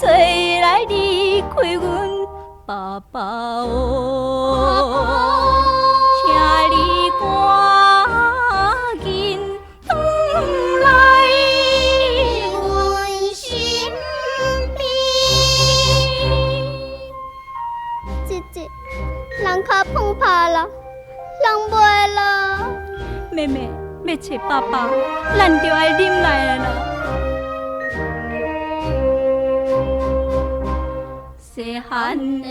做来离开阮爸爸哦，请你赶紧返来阮身边。姐姐，人脚碰怕了，人袂了。妹妹，要找爸爸，咱就要忍耐啦。细汉的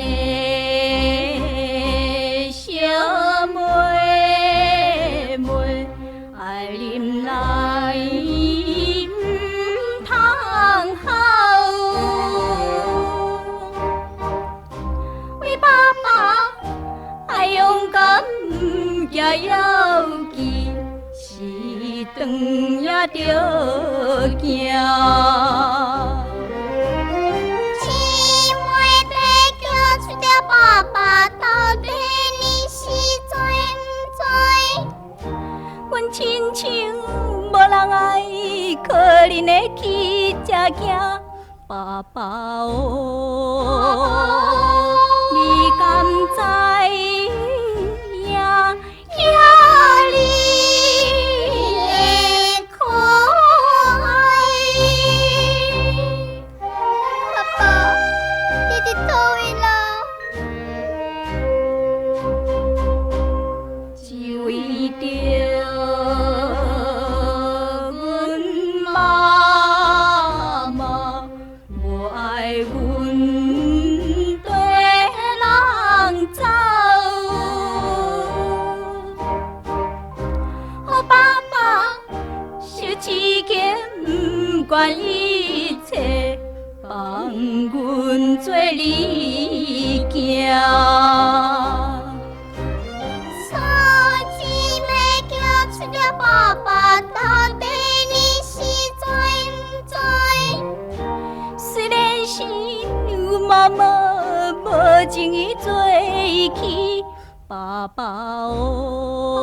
小妹妹，爱忍耐唔通好，为爸爸爱勇敢也要记，是长也着行。爸爸到底你是知唔知？阮亲像无人爱，可怜的去才惊爸爸哦。你敢知呀呀你的可爱？爸爸，你伫倒位啦？为着阮妈妈无爱阮跟人走，哦爸爸，受刺激不管一切，放阮做你行。爸爸到底你是知唔知？虽然是有妈妈无情伊做去爸爸哦。